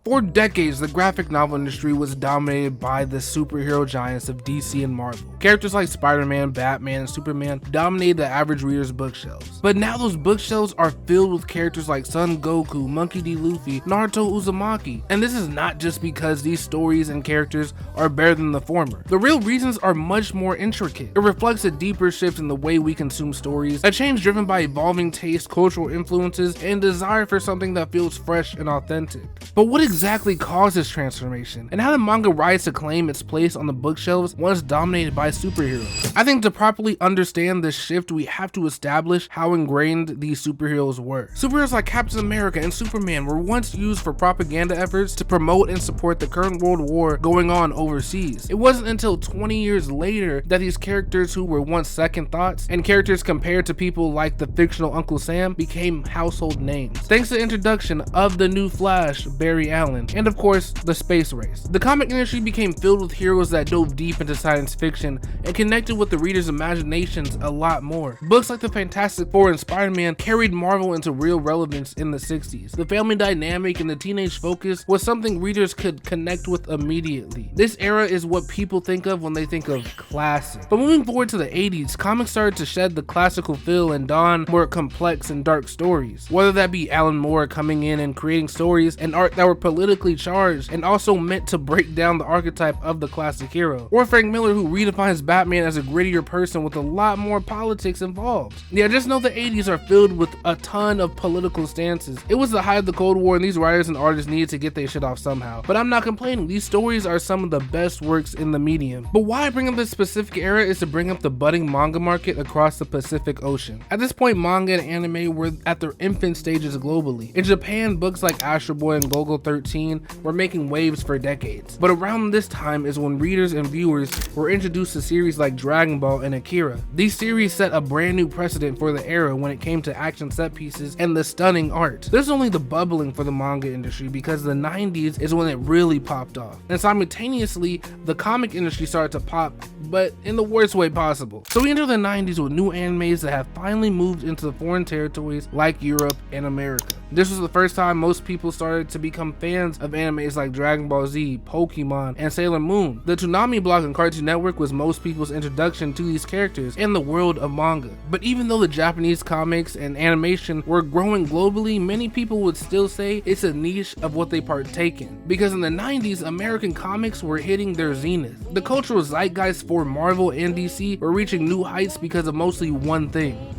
For decades, the graphic novel industry was dominated by the superhero giants of DC and Marvel. Characters like Spider-Man, Batman, and Superman dominated the average reader's bookshelves. But now those bookshelves are filled with characters like Son Goku, Monkey D. Luffy, Naruto Uzumaki. And this is not just because these stories and characters are better than the former. The real reasons are much more intricate. It reflects a deeper shift in the way we consume stories, a change driven by evolving tastes, cultural influences, and desire for something that feels fresh and authentic. But what exactly caused this transformation? And how did manga rise to claim its place on the bookshelves once dominated by superheroes? I think to properly understand this shift, we have to establish how ingrained these superheroes were. Superheroes like Captain America and Superman were once used for propaganda efforts to promote and support the current world war going on overseas. It wasn't until 20 years later that these characters who were once second thoughts and characters compared to people like the fictional Uncle Sam became household names, thanks to the introduction of the new Flash, Barry Allen, and of course, the space race. The comic industry became filled with heroes that dove deep into science fiction and connected with the readers' imaginations a lot more. Books like the Fantastic Four and Spider-Man carried Marvel into real relevance in the 60s. The family dynamic and the teenage focus was something readers could connect with immediately. This era is what people think of when they think of classic. But moving forward to the 80s, comics started to shed the classical feel and don more complex and dark stories. Whether that be Alan Moore coming in and creating stories and art that were politically charged and also meant to break down the archetype of the classic hero, or Frank Miller, who redefines Batman as a grittier person with a lot more politics involved. Yeah, just know the 80s are filled with a ton of political stances. It was the height of the Cold War and these writers and artists needed to get their shit off somehow. But I'm not complaining, these stories are some of the best works in the medium. But why I bring up this specific era is to bring up the budding manga market across the Pacific Ocean. At this point, manga and anime were at their infant stages globally. In Japan, books like Astro Boy and Golgo 13 were making waves for decades. But around this time is when readers and viewers were introduced to series like Dragon Ball and Akira. These series set a brand new precedent for the era when it came to action set pieces and the stunning art. There's only the bubbling for the manga industry because the 90s is when it really popped off. And simultaneously, the comic industry started to pop, but in the worst way possible. So we enter the 90s with new animes that have finally moved into the foreign territories like Europe and America. This was the first time most people started to become fans of animes like Dragon Ball Z, Pokemon, and Sailor Moon. The Toonami block on Cartoon Network was most people's introduction to these characters and the world of manga. But even though the Japanese comics and animation were growing globally, many people would still say it's a niche of what they partake in. Because in the 90s, American comics were hitting their zenith. The cultural zeitgeist for Marvel and DC were reaching new heights because of mostly one thing: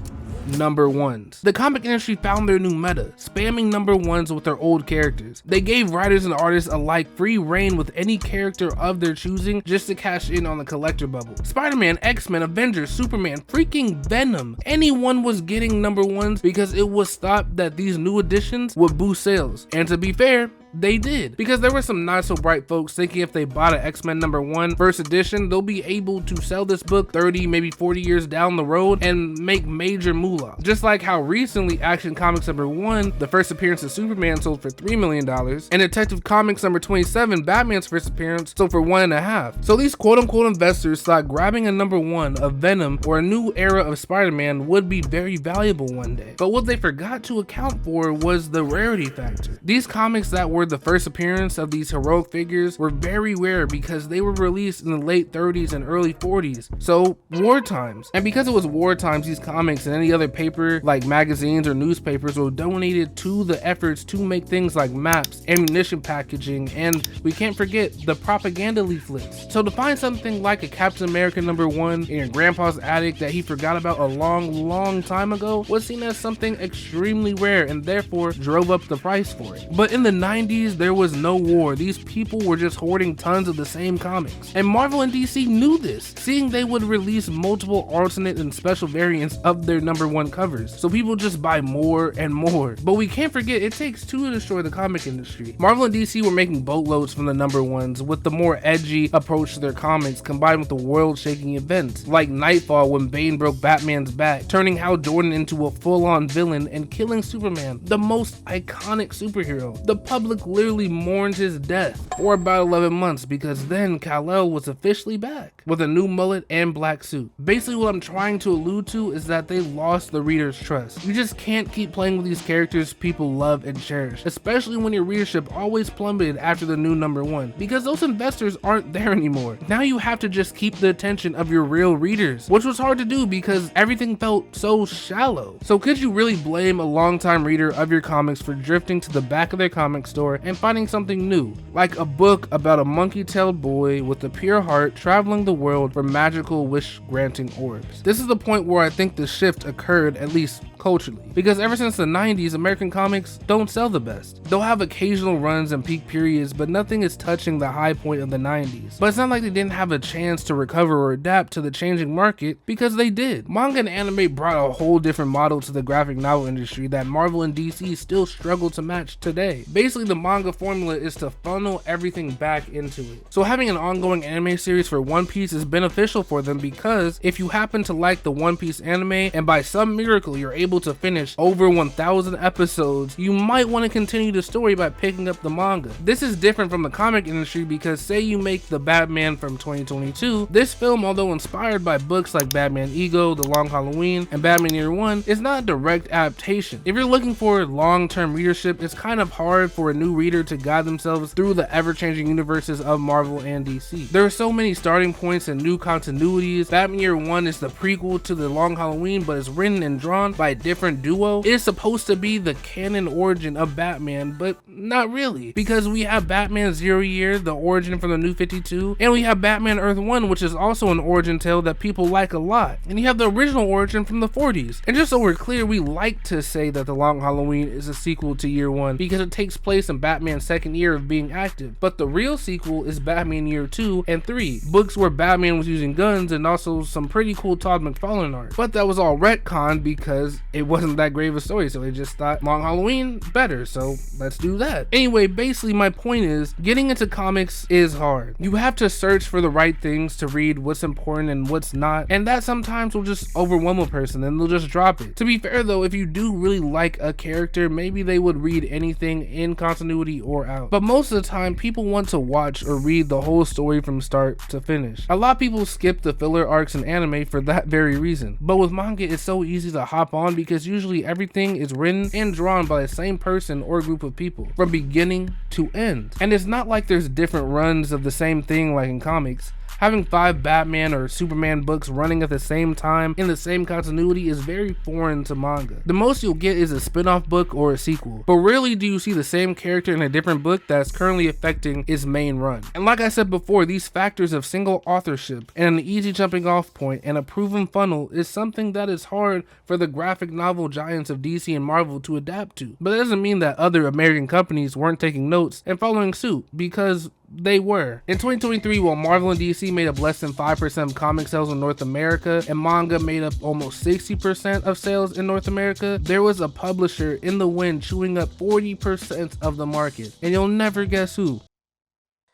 number ones. The comic industry found their new meta, spamming number ones with their old characters. They gave writers and artists alike free reign with any character of their choosing just to cash in on the collector bubble. Spider-Man, X-Men, Avengers, Superman, freaking Venom. Anyone was getting number ones because it was thought that these new additions would boost sales. And to be fair, they did, because there were some not so bright folks thinking if they bought an X-Men number 1 first edition, they'll be able to sell this book 30, maybe 40 years down the road and make major moolah. Just like how recently Action Comics number 1, the first appearance of Superman, sold for $3 million, and Detective Comics number 27, Batman's first appearance, sold for $1.5. So these quote-unquote investors thought grabbing a number 1 of Venom or a new era of Spider-Man would be very valuable one day. But what they forgot to account for was the rarity factor. These comics that were the first appearance of these heroic figures were very rare because they were released in the late 30s and early 40s, so war times. And because it was war times, these comics and any other paper like magazines or newspapers were donated to the efforts to make things like maps, ammunition packaging, and we can't forget the propaganda leaflets. So to find something like a Captain America number 1 in your grandpa's attic that he forgot about a long time ago was seen as something extremely rare and therefore drove up the price for it. But in the 90s, there was no war. These people were just hoarding tons of the same comics. And Marvel and DC knew this, seeing they would release multiple alternate and special variants of their number 1 covers. So people just buy more and more. But we can't forget, it takes two to destroy the comic industry. Marvel and DC were making boatloads from the number 1s with the more edgy approach to their comics combined with the world-shaking events like Nightfall when Bane broke Batman's back, turning Hal Jordan into a full-on villain and killing Superman, the most iconic superhero. The public book literally mourned his death for about 11 months because then Kal-El was officially back with a new mullet and black suit. Basically what I'm trying to allude to is that they lost the reader's trust. You just can't keep playing with these characters people love and cherish, especially when your readership always plummeted after the new #1, because those investors aren't there anymore. Now you have to just keep the attention of your real readers, which was hard to do because everything felt so shallow. So could you really blame a longtime reader of your comics for drifting to the back of their comic store and finding something new, like a book about a monkey-tailed boy with a pure heart traveling the world for magical wish-granting orbs? This is the point where I think the shift occurred, at least culturally, because ever since the 90s, American comics don't sell the best. They'll have occasional runs and peak periods, but nothing is touching the high point of the 90s. But it's not like they didn't have a chance to recover or adapt to the changing market, because they did. Manga and anime brought a whole different model to the graphic novel industry that Marvel and DC still struggle to match today. Basically, the manga formula is to funnel everything back into it. So having an ongoing anime series for One Piece is beneficial for them, because if you happen to like the One Piece anime and by some miracle you're able to finish over 1,000 episodes, you might want to continue the story by picking up the manga. This is different from the comic industry because say you make the Batman from 2022, this film, although inspired by books like Batman Ego, The Long Halloween, and Batman Year One, is not a direct adaptation. If you're looking for long-term readership, it's kind of hard for a new reader to guide themselves through the ever-changing universes of Marvel and DC. There are so many starting points and new continuities. Batman Year One is the prequel to The Long Halloween, but it's written and drawn by a different duo. It is supposed to be the canon origin of Batman, but not really, because we have Batman Zero Year, the origin from the New 52, and we have Batman Earth 1, which is also an origin tale that people like a lot, and you have the original origin from the 40s. And just so we're clear, we like to say that The Long Halloween is a sequel to Year One because it takes place in Batman's second year of being active, but the real sequel is Batman Year 2 and 3, books where Batman was using guns and also some pretty cool Todd McFarlane art. But that was all retconned because it wasn't that great of a story, so they just thought Long Halloween better, so let's do that. Anyway, basically my point is, getting into comics is hard. You have to search for the right things to read, what's important and what's not, and that sometimes will just overwhelm a person and they'll just drop it. To be fair though, if you do really like a character, maybe they would read anything in continuity or out. But most of the time, people want to watch or read the whole story from start to finish. A lot of people skip the filler arcs in anime for that very reason. But with manga, it's so easy to hop on because usually everything is written and drawn by the same person or group of people from beginning to end. And it's not like there's different runs of the same thing like in comics. Having 5 Batman or Superman books running at the same time in the same continuity is very foreign to manga. The most you'll get is a spin-off book or a sequel, but rarely do you see the same character in a different book that's currently affecting its main run. And like I said before, these factors of single authorship and an easy jumping off point and a proven funnel is something that is hard for the graphic novel giants of DC and Marvel to adapt to. But that doesn't mean that other American companies weren't taking notes and following suit, because they were. In 2023, while Marvel and DC made up less than 5% of comic sales in North America and manga made up almost 60% of sales in North America, there was a publisher in the wind chewing up 40% of the market. And you'll never guess who.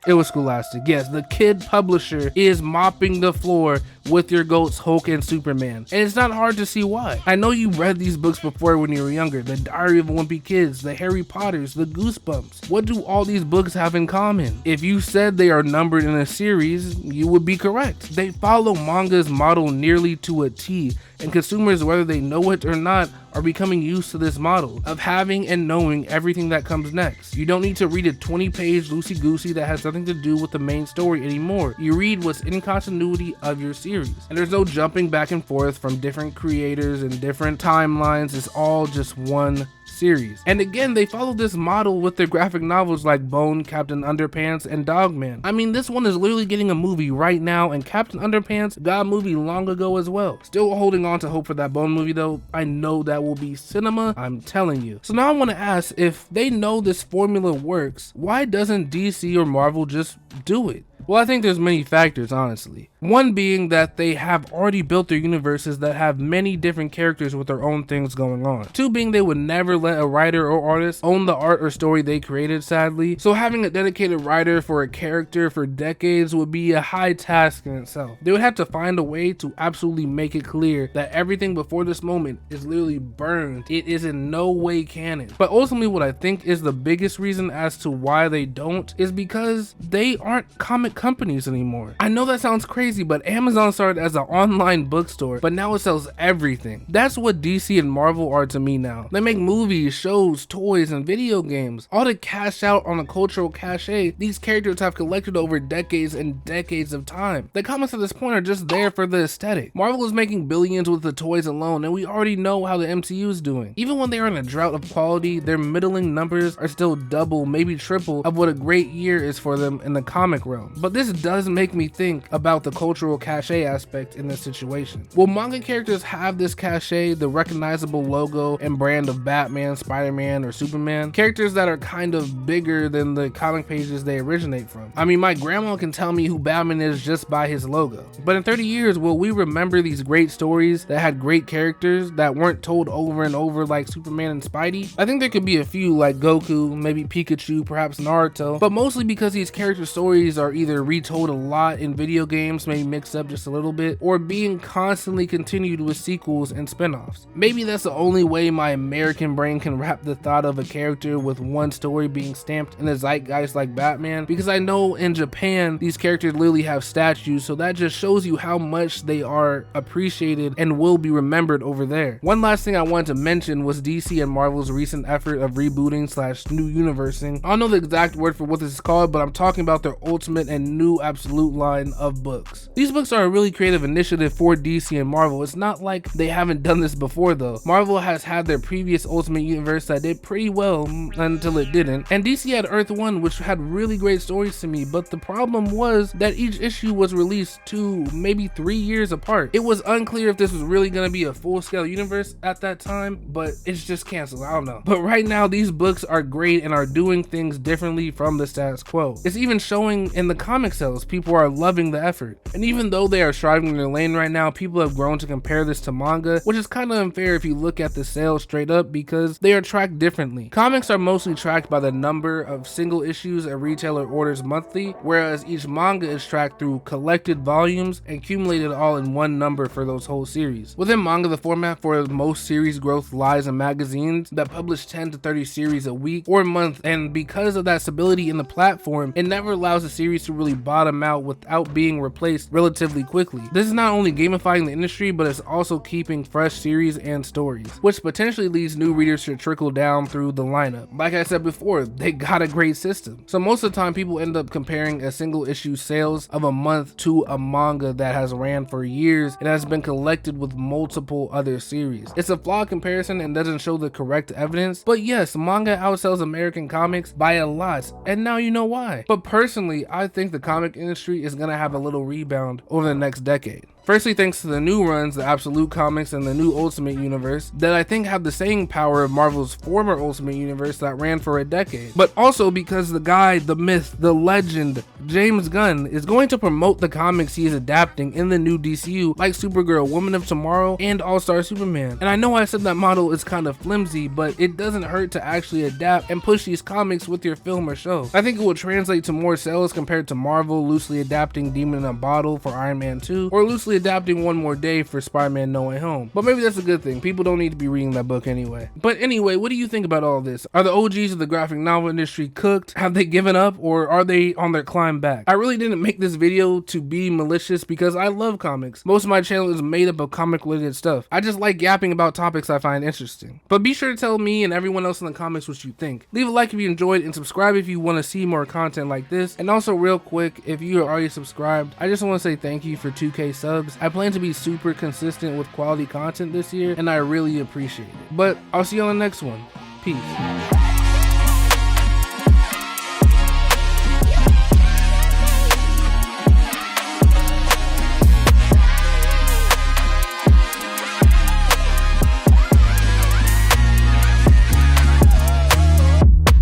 It was Scholastic. Yes, the kid publisher is mopping the floor with your GOATs Hulk and Superman. And it's not hard to see why. I know you read these books before when you were younger. The Diary of a Wimpy Kids, the Harry Potters, the Goosebumps. What do all these books have in common? If you said they are numbered in a series, you would be correct. They follow manga's model nearly to a T, and consumers, whether they know it or not, are becoming used to this model of having and knowing everything that comes next. You don't need to read a 20-page loosey-goosey that has nothing to do with the main story anymore. You read what's in continuity of your series. And there's no jumping back and forth from different creators and different timelines. It's all just one series. And again, they follow this model with their graphic novels like Bone, Captain Underpants, and Dogman. I mean, this one is literally getting a movie right now, and Captain Underpants got a movie long ago as well. Still holding on to hope for that Bone movie though. I know that will be cinema, I'm telling you. So now I want to ask, if they know this formula works, why doesn't DC or Marvel just do it? Well, I think there's many factors, honestly. One being that they have already built their universes that have many different characters with their own things going on. Two being they would never let a writer or artist own the art or story they created, sadly. So having a dedicated writer for a character for decades would be a high task in itself. They would have to find a way to absolutely make it clear that everything before this moment is literally burned. It is in no way canon. But ultimately what I think is the biggest reason as to why they don't is because they aren't comic companies anymore. I know that sounds crazy, but Amazon started as an online bookstore, but now it sells everything. That's what DC and Marvel are to me now. They make movies, shows, toys, and video games, all to cash out on a cultural cachet these characters have collected over decades and decades of time. The comics at this point are just there for the aesthetic. Marvel is making billions with the toys alone, and we already know how the MCU is doing. Even when they are in a drought of quality, their middling numbers are still double, maybe triple of what a great year is for them in the comic realm. But this does make me think about the cultural cachet aspect in this situation. Will manga characters have this cachet, the recognizable logo and brand of Batman, Spider-Man, or Superman? Characters that are kind of bigger than the comic pages they originate from. I mean, my grandma can tell me who Batman is just by his logo. But in 30 years, will we remember these great stories that had great characters that weren't told over and over like Superman and Spidey? I think there could be a few like Goku, maybe Pikachu, perhaps Naruto, but mostly because these character stories are either retold a lot in video games, maybe mixed up just a little bit, or being constantly continued with sequels and spin-offs. Maybe that's the only way my American brain can wrap the thought of a character with one story being stamped in the zeitgeist like Batman, because I know in Japan these characters literally have statues, so that just shows you how much they are appreciated and will be remembered over there. One last thing I wanted to mention was DC and Marvel's recent effort of rebooting / new universing. I don't know the exact word for what this is called, but I'm talking about their ultimate and new absolute line of books. These books are a really creative initiative for DC and Marvel. It's not like they haven't done this before though. Marvel has had their previous Ultimate Universe that did pretty well until it didn't, and DC had Earth 1, which had really great stories to me, but the problem was that each issue was released 2, maybe 3 years apart. It was unclear if this was really going to be a full-scale universe at that time, but it's just canceled. I don't know. But right now these books are great and are doing things differently from the status quo. It's even showing in the comic sales. People are loving the effort, and even though they are striving in their lane right now, people have grown to compare this to manga, which is kind of unfair if you look at the sales straight up because they are tracked differently. Comics are mostly tracked by the number of single issues a retailer orders monthly, whereas each manga is tracked through collected volumes and accumulated all in one number for those whole series. Within manga, the format for most series growth lies in magazines that publish 10 to 30 series a week or month, and because of that stability in the platform, it never allows a series to really bottom out without being replaced relatively quickly. This is not only gamifying the industry, but it's also keeping fresh series and stories, which potentially leads new readers to trickle down through the lineup. Like I said before, they got a great system. So most of the time people end up comparing a single issue sales of a month to a manga that has ran for years and has been collected with multiple other series. It's a flawed comparison and doesn't show the correct evidence, but yes, manga outsells American comics by a lot, and now you know why. But personally, I think the comic industry is gonna have a little rebound over the next decade. Firstly, thanks to the new runs, the Absolute Comics and the new Ultimate Universe, that I think have the same power of Marvel's former Ultimate Universe that ran for a decade. But also because the guy, the myth, the legend, James Gunn, is going to promote the comics he is adapting in the new DCU, like Supergirl, Woman of Tomorrow, and All-Star Superman. And I know I said that model is kind of flimsy, but it doesn't hurt to actually adapt and push these comics with your film or show. I think it will translate to more sales compared to Marvel loosely adapting Demon in a Bottle for Iron Man 2, or loosely adapting One More Day for Spider-Man No Way Home. But maybe that's a good thing. People don't need to be reading that book anyway. But anyway, what do you think about all this? Are the OGs of the graphic novel industry cooked? Have they given up, or are they on their climb back? I really didn't make this video to be malicious because I love comics. Most of my channel is made up of comic related stuff. I just like yapping about topics I find interesting. But be sure to tell me and everyone else in the comments what you think. Leave a like if you enjoyed and subscribe if you want to see more content like this. And also real quick, if you are already subscribed, I just want to say thank you for 2K subs. I plan to be super consistent with quality content this year and I really appreciate it. But I'll see you on the next one. Peace.